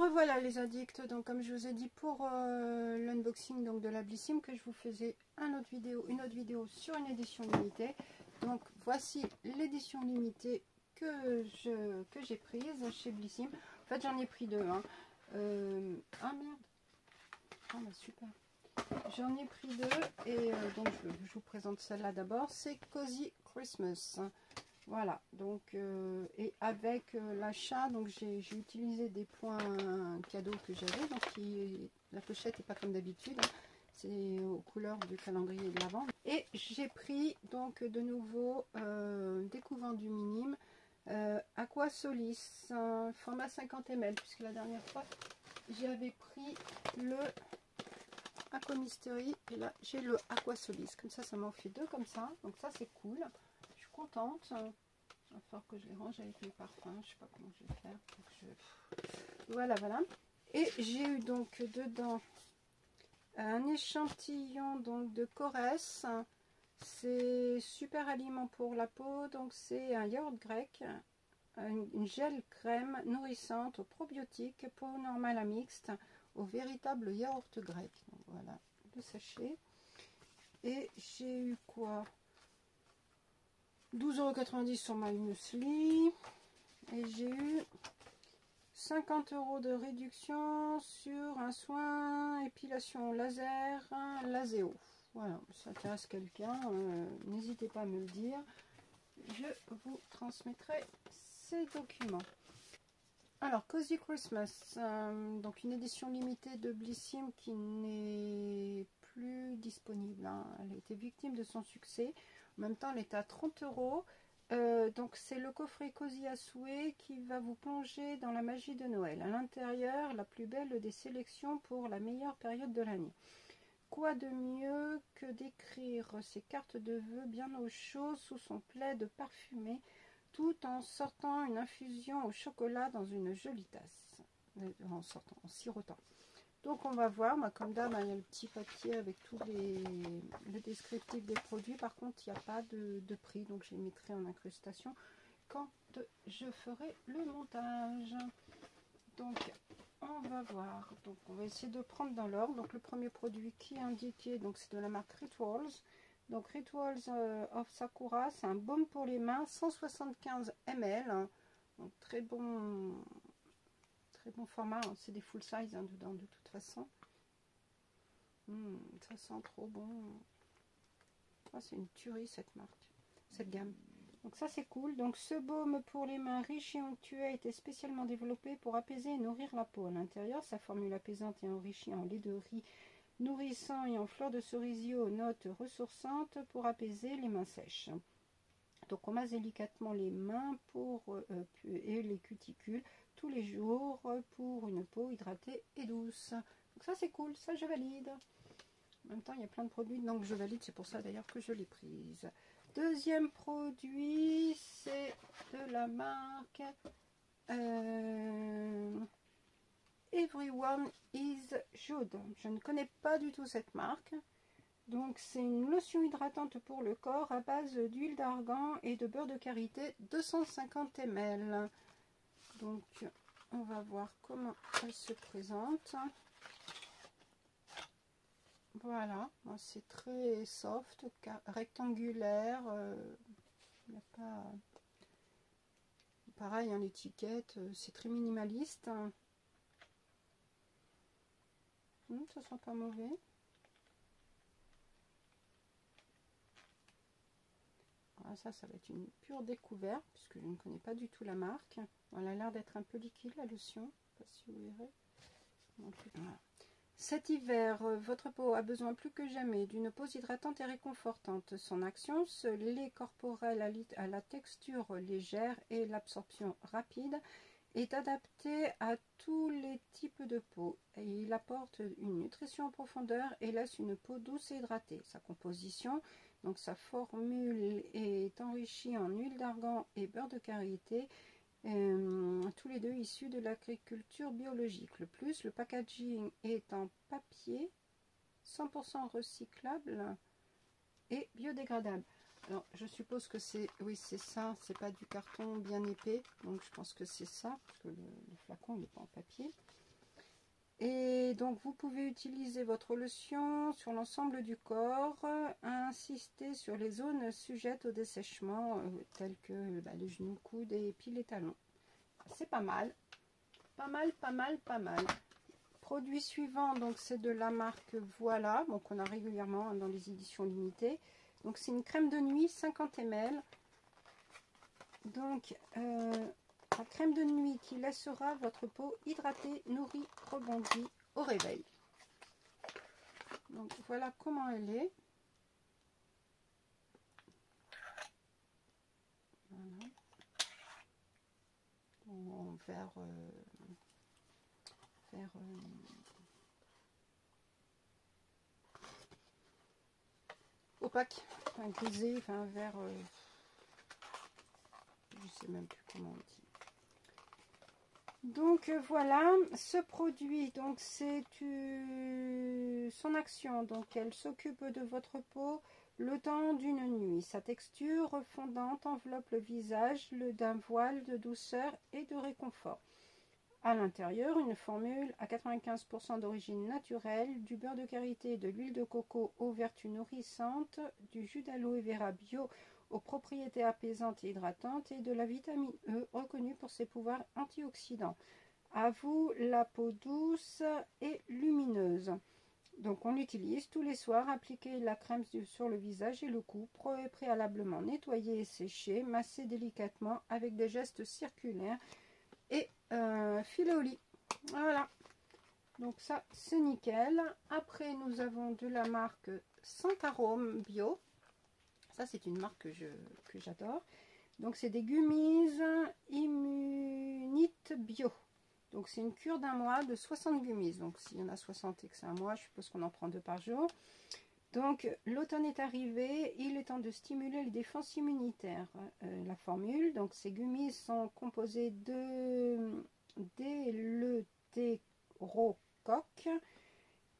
revoilà les addicts. Donc comme je vous ai dit pour l'unboxing donc de la Blissim, que je vous faisais une autre vidéo sur une édition limitée. Donc voici l'édition limitée que j'ai prise chez Blissim. En fait j'en ai pris deux. Hein. Ah merde. Ah bah super. J'en ai pris deux et donc je vous présente celle-là d'abord. C'est Cozy Christmas. Voilà, donc et avec l'achat, donc j'ai utilisé des points cadeaux que j'avais, donc la pochette n'est pas comme d'habitude, hein, c'est aux couleurs du calendrier de l'Avent. Et j'ai pris donc de nouveau découvrant du minime Aqua Solis, format 50 ml, puisque la dernière fois j'avais pris le Aqua Mystery et là j'ai le Aqua Solis, comme ça m'en fait deux comme ça, donc ça c'est cool. Je suis contente. Il va falloir que je les range avec mes parfums. Je sais pas comment je vais faire. Voilà, voilà. Et j'ai eu donc dedans un échantillon donc de Corès. C'est super aliment pour la peau. Donc c'est un yaourt grec, une gel crème nourrissante aux probiotiques, peau normale à mixte, au véritable yaourt grec. Donc voilà le sachet. Et j'ai eu quoi? 12,90 € sur My Muesli. Et j'ai eu 50 € de réduction sur un soin épilation laser Laséo. Voilà, ça intéresse quelqu'un, n'hésitez pas à me le dire. Je vous transmettrai ces documents. Alors, Cozy Christmas, donc une édition limitée de Blissim qui n'est plus disponible. Hein. Elle a été victime de son succès. En même temps, elle est à 30 €. Donc, c'est le coffret Cozy à souhait qui va vous plonger dans la magie de Noël. À l'intérieur, la plus belle des sélections pour la meilleure période de l'année. Quoi de mieux que d'écrire ses cartes de vœux bien au chaud sous son plaid parfumé, tout en sortant une infusion au chocolat dans une jolie tasse, en sirotant. Donc on va voir, moi, comme d'hab, il y a le petit papier avec tous le descriptif des produits. Par contre, il n'y a pas de prix, donc je les mettrai en incrustation quand je ferai le montage. Donc on va voir, donc on va essayer de prendre dans l'ordre. Donc le premier produit qui est indiqué, donc c'est de la marque Rituals. Donc Rituals of Sakura, c'est un baume pour les mains, 175 ml. Donc très bon format, hein. C'est des full size hein, dedans de toute façon. Ça sent trop bon. Oh, c'est une tuerie cette marque, cette gamme. Donc ça c'est cool. Donc ce baume pour les mains riche et onctueux a été spécialement développé pour apaiser et nourrir la peau. À l'intérieur, sa formule apaisante et enrichie en lait de riz nourrissant et en fleurs de cerisier aux notes ressourçantes pour apaiser les mains sèches. Donc on masse délicatement les mains et les cuticules tous les jours pour une peau hydratée et douce. Donc ça c'est cool, ça je valide. En même temps il y a plein de produits donc je valide, c'est pour ça d'ailleurs que je l'ai prise. Deuxième produit, c'est de la marque Everyone is Jude. Je ne connais pas du tout cette marque. Donc c'est une lotion hydratante pour le corps à base d'huile d'argan et de beurre de karité, 250 ml. Donc on va voir comment elle se présente. Voilà, c'est très soft, rectangulaire. Il n'y a pas... Pareil, hein, l'étiquette, c'est très minimaliste. Ça sent pas mauvais. Alors ça va être une pure découverte puisque je ne connais pas du tout la marque. Elle a l'air d'être un peu liquide la lotion, je ne sais pas si vous verrez. Voilà. Cet hiver, votre peau a besoin plus que jamais d'une peau hydratante et réconfortante. Son action, ce lait corporel à la texture légère et l'absorption rapide, est adapté à tous les types de peau. Et il apporte une nutrition en profondeur et laisse une peau douce et hydratée. Sa composition, donc sa formule, est enrichie en huile d'argan et beurre de karité. Tous les deux issus de l'agriculture biologique. Le packaging est en papier 100% recyclable et biodégradable. Alors je suppose que c'est, oui c'est ça, c'est pas du carton bien épais, donc je pense que c'est ça, parce que le flacon il n'est pas en papier. Et donc vous pouvez utiliser votre lotion sur l'ensemble du corps, insister sur les zones sujettes au dessèchement, telles que les genoux, coudes et puis les talons. C'est pas mal, pas mal, pas mal, pas mal. Produit suivant, donc c'est de la marque Voilà, donc on a régulièrement dans les éditions limitées. Donc c'est une crème de nuit 50 ml. Donc la crème de nuit qui laissera votre peau hydratée, nourrie, rebondie au réveil. Donc voilà comment elle est. Voilà. En vert, opaque, enfin grisé, enfin vert, je sais même plus comment on dit. Donc voilà, ce produit, donc c'est son action, donc elle s'occupe de votre peau le temps d'une nuit. Sa texture fondante enveloppe le visage d'un voile de douceur et de réconfort. À l'intérieur, une formule à 95% d'origine naturelle, du beurre de karité, de l'huile de coco aux vertus nourrissantes, du jus d'aloe vera bio aux propriétés apaisantes et hydratantes et de la vitamine E reconnue pour ses pouvoirs antioxydants. À vous la peau douce et lumineuse. Donc on l'utilise tous les soirs, appliquer la crème sur le visage et le cou, préalablement nettoyer et sécher, masser délicatement avec des gestes circulaires et filer au lit. Voilà, donc ça c'est nickel. Après nous avons de la marque Sans Arôme Bio. Ça c'est une marque que j'adore. Donc c'est des gummies Immunite Bio. Donc c'est une cure d'un mois de 60 gummies. Donc s'il y en a 60 et que c'est un mois, je suppose qu'on en prend 2 par jour. Donc l'automne est arrivé, il est temps de stimuler les défenses immunitaires. La formule, donc ces gummies sont composées de d'éleutérocoque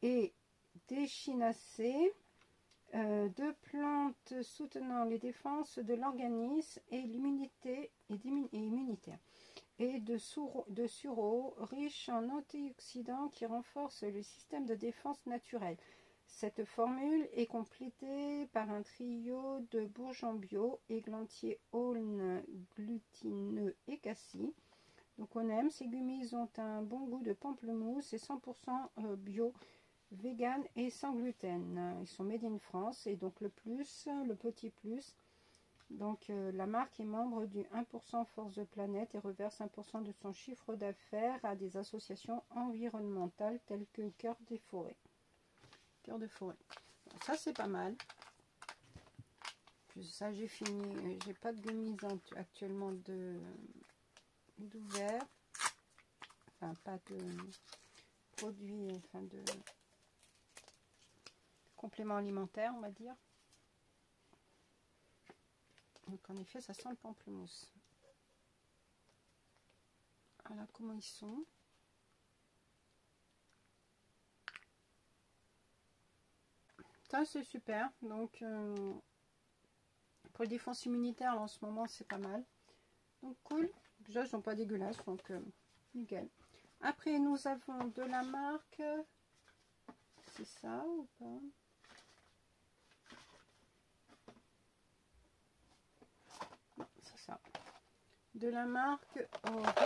et d'échinacées, de plantes soutenant les défenses de l'organisme et l'immunité immunitaire, et de sureau riche en antioxydants qui renforcent le système de défense naturel. Cette formule est complétée par un trio de bourgeons bio, églantier, aulne, glutineux et cassis. Donc on aime, ces gummies ont un bon goût de pamplemousse et 100% bio, vegan et sans gluten. Ils sont made in France et donc le petit plus. Donc la marque est membre du 1% Force de Planète et reverse 1% de son chiffre d'affaires à des associations environnementales telles que Cœur des Forêts. Cœur de forêt. Donc, ça c'est pas mal. Puis ça j'ai fini. J'ai pas de gummies actuellement d'ouvert. Enfin pas de produits, enfin de compléments alimentaires on va dire. Donc en effet ça sent le pamplemousse. Voilà comment ils sont. Ça c'est super. Donc pour les défenses immunitaires là, en ce moment c'est pas mal. Donc cool. Déjà ils sont pas dégueulasses donc nickel. Après nous avons de la marque, c'est ça ou pas? Non, c'est ça. De la marque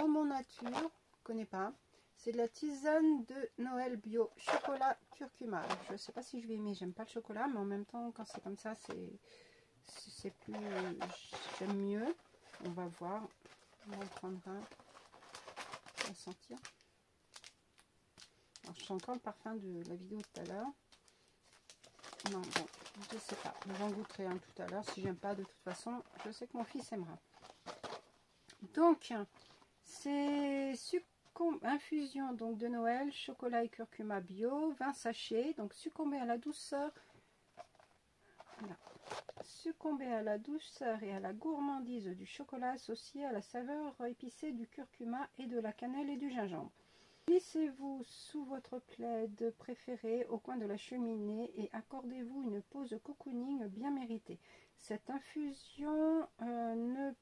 Roman Nature, je ne connais pas. C'est de la tisane de Noël bio, chocolat curcuma. Je ne sais pas si je vais aimer, j'aime pas le chocolat, mais en même temps, quand c'est comme ça, c'est plus, j'aime mieux. On va voir, on en prendra, on va sentir. Alors, je sens encore le parfum de la vidéo tout à l'heure. Non, bon, je sais pas. J'en goûterai un tout à l'heure. Si j'aime pas, de toute façon, je sais que mon fils aimera. Donc, c'est infusion donc de Noël, chocolat et curcuma bio, 20 sachets. Donc, succomber à la douceur. Voilà. Succomber à la douceur et à la gourmandise du chocolat associé à la saveur épicée du curcuma et de la cannelle et du gingembre. Glissez-vous sous votre plaid préféré au coin de la cheminée et accordez-vous une pause cocooning bien méritée. Cette infusion ne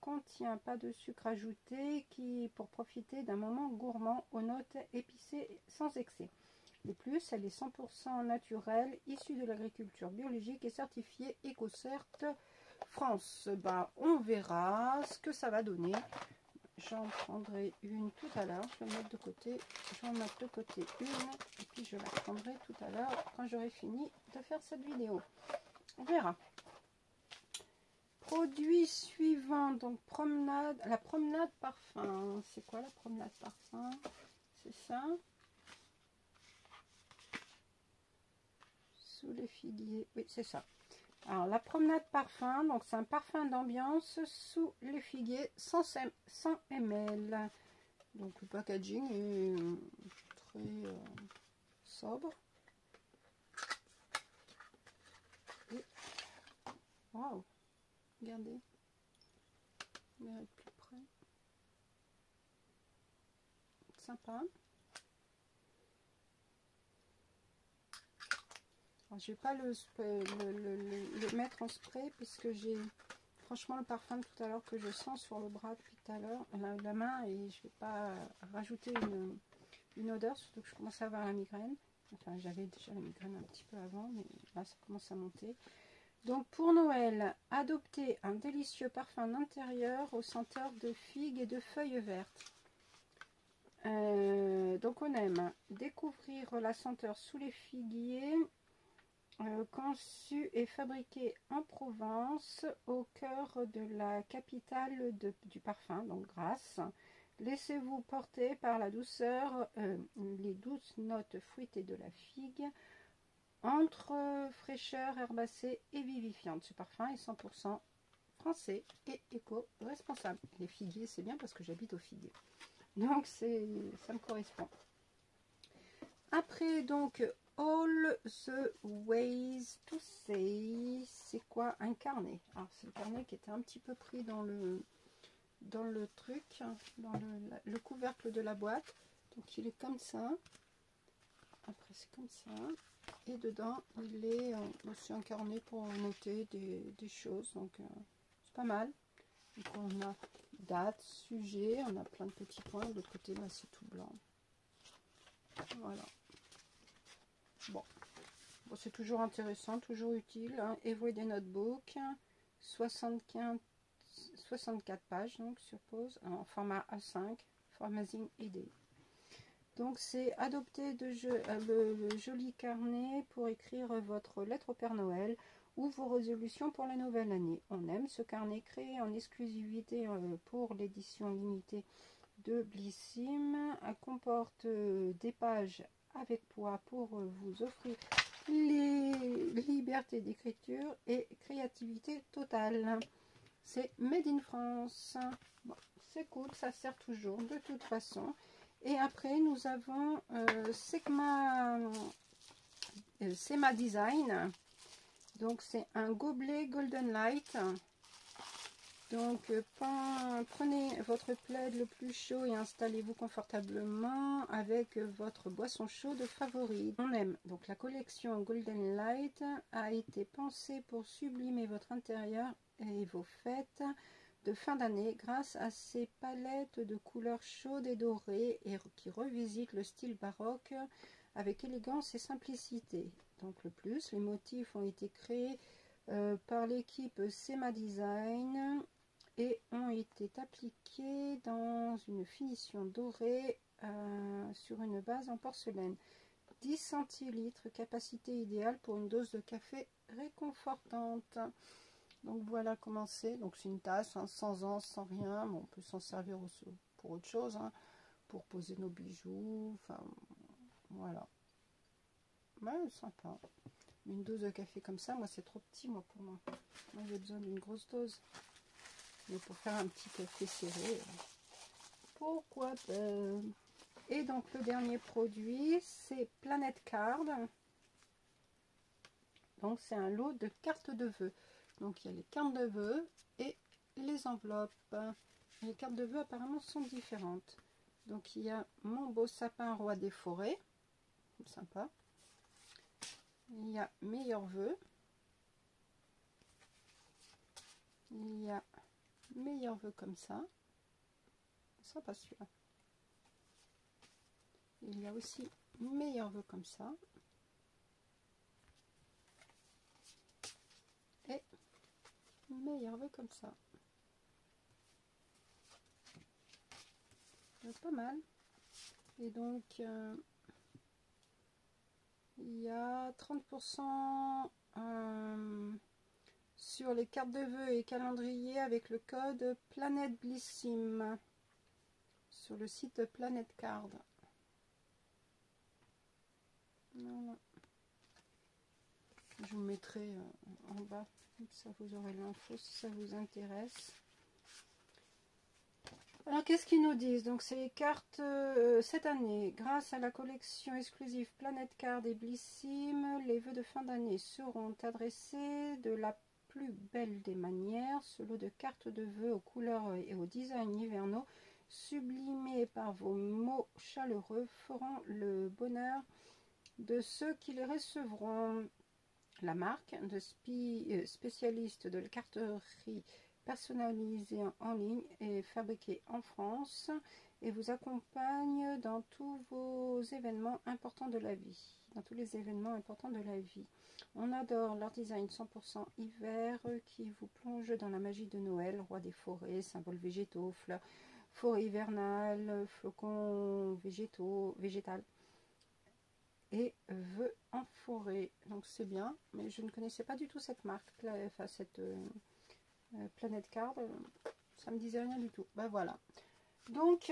contient pas de sucre ajouté pour profiter d'un moment gourmand aux notes épicées sans excès. De plus, elle est 100% naturelle, issue de l'agriculture biologique et certifiée EcoCert France. Bah, on verra ce que ça va donner. J'en prendrai une tout à l'heure. Je vais mettre de côté. Je vais en mettre de côté une et puis je la prendrai tout à l'heure quand j'aurai fini de faire cette vidéo. On verra. Produit suivant, donc promenade, la promenade parfum. C'est quoi la promenade parfum? C'est ça. Sous les figuiers. Oui, c'est ça. Alors, la promenade parfum, donc c'est un parfum d'ambiance sous les figuiers 100 ml. Donc, le packaging est très sobre. Et, waouh, regardez. On va être plus près. Sympa. Alors, je vais pas le mettre en spray puisque j'ai franchement le parfum de tout à l'heure que je sens sur le bras depuis tout à l'heure, la main, et je vais pas rajouter une odeur, surtout que je commence à avoir la migraine. Enfin, j'avais déjà la migraine un petit peu avant, mais là ça commence à monter. Donc pour Noël, adoptez un délicieux parfum d'intérieur aux senteurs de figues et de feuilles vertes. Donc on aime découvrir la senteur sous les figuiers, conçu et fabriqué en Provence, au cœur de la capitale du parfum, donc Grasse. Laissez-vous porter par la douceur, les douces notes fruitées de la figue, entre fraîcheur herbacée et vivifiante. Ce parfum est 100% français et éco-responsable. Les figuiers, c'est bien parce que j'habite aux figuiers. Donc, ça me correspond. Après, donc, All the Ways to Say, c'est quoi? Un carnet. Alors, c'est le carnet qui était un petit peu pris dans le truc, dans le couvercle de la boîte. Donc, il est comme ça. Après, c'est comme ça. Et dedans, il est aussi un carnet pour noter des choses. Donc, c'est pas mal. Donc, on a date, sujet, on a plein de petits points. De l'autre côté, là, c'est tout blanc. Voilà. Bon, c'est toujours intéressant, toujours utile. Hein. Everyday Notebook, 64 pages, donc sur pause, en format A5, Formatting ID. Donc, c'est adopter le joli carnet pour écrire votre lettre au Père Noël ou vos résolutions pour la nouvelle année. On aime ce carnet créé en exclusivité pour l'édition limitée de Blissim. Elle comporte des pages avec poids pour vous offrir les libertés d'écriture et créativité totale. C'est Made in France. Bon, c'est cool, ça sert toujours de toute façon. Et après, nous avons Sema Design. Donc, c'est un gobelet Golden Light. Donc, prenez votre plaid le plus chaud et installez-vous confortablement avec votre boisson chaude favorite. On aime. Donc, la collection Golden Light a été pensée pour sublimer votre intérieur et vos fêtes de fin d'année grâce à ces palettes de couleurs chaudes et dorées et qui revisitent le style baroque avec élégance et simplicité. Donc, le plus, les motifs ont été créés par l'équipe Sema Design et ont été appliqués dans une finition dorée sur une base en porcelaine. 10 centilitres, capacité idéale pour une dose de café réconfortante. Donc voilà comment c'est. Donc c'est une tasse, hein, sans anse, sans rien. Bon, on peut s'en servir aussi pour autre chose, hein, pour poser nos bijoux. Enfin, voilà. Ouais, sympa. Une dose de café comme ça, moi c'est trop petit moi pour moi. Moi j'ai besoin d'une grosse dose. Mais pour faire un petit café serré, pourquoi pas. Et donc le dernier produit, c'est Planet Card. Donc c'est un lot de cartes de vœux. Donc il y a les cartes de vœux et les enveloppes. Les cartes de vœux apparemment sont différentes. Donc il y a mon beau sapin roi des forêts. Sympa. Il y a meilleurs vœux. Il y a meilleur vœu comme ça. Ça passe celui-là. Il y a aussi meilleur vœu comme ça. Et meilleur vœu comme ça. C'est pas mal. Et donc il y a 30% sur les cartes de vœux et calendrier avec le code Planète Blissim sur le site Planète Card. Voilà. Je vous mettrai en bas, ça vous aurez l'info si ça vous intéresse. Alors qu'est-ce qu'ils nous disent? Donc c'est les cartes cette année. Grâce à la collection exclusive Planète Card et Blissim, les vœux de fin d'année seront adressés de la plus belle des manières. Ce lot de cartes de vœux aux couleurs et aux designs hivernaux, sublimés par vos mots chaleureux, feront le bonheur de ceux qui les recevront. La marque de spécialiste de la carterie personnalisée en ligne est fabriquée en France et vous accompagne dans tous vos événements importants de la vie. Dans tous les événements importants de la vie. On adore leur design 100% hiver qui vous plonge dans la magie de Noël, roi des forêts, symboles végétaux, fleurs, forêt hivernale, flocons végétal. Et vœux en forêt, donc c'est bien, mais je ne connaissais pas du tout cette marque, enfin cette Planète Card, ça me disait rien du tout. Ben voilà, donc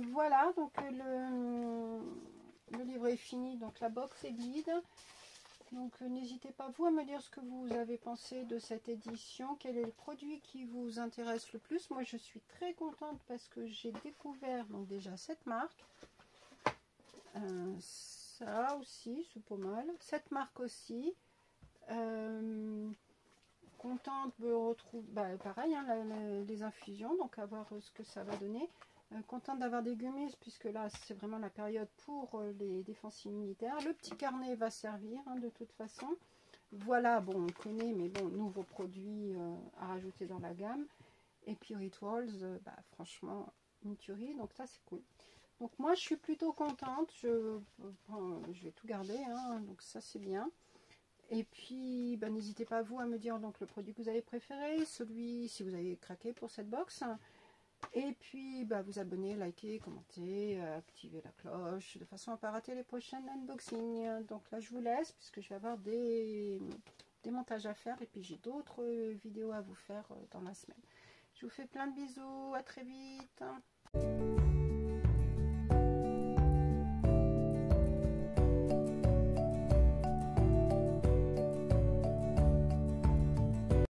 voilà, donc le livre est fini, donc la box est vide, donc n'hésitez pas vous à me dire ce que vous avez pensé de cette édition, quel est le produit qui vous intéresse le plus. Moi je suis très contente parce que j'ai découvert donc déjà cette marque. Ça aussi, c'est pas mal. Cette marque aussi. Contente de retrouver, pareil, hein, les infusions, donc à voir ce que ça va donner. Contente d'avoir des gummies, puisque là, c'est vraiment la période pour les défenses immunitaires. Le petit carnet va servir, hein, de toute façon. Voilà, bon, on connaît, mais bon, nouveaux produits à rajouter dans la gamme. Et puis Rituals, franchement, une tuerie, donc ça, c'est cool. Donc moi je suis plutôt contente, je vais tout garder, hein, donc ça c'est bien. Et puis n'hésitez pas vous à me dire donc le produit que vous avez préféré, celui si vous avez craqué pour cette box. Et puis vous abonner, liker, commenter, activer la cloche de façon à ne pas rater les prochaines unboxings. Donc là je vous laisse puisque je vais avoir des montages à faire et puis j'ai d'autres vidéos à vous faire dans la semaine. Je vous fais plein de bisous, à très vite.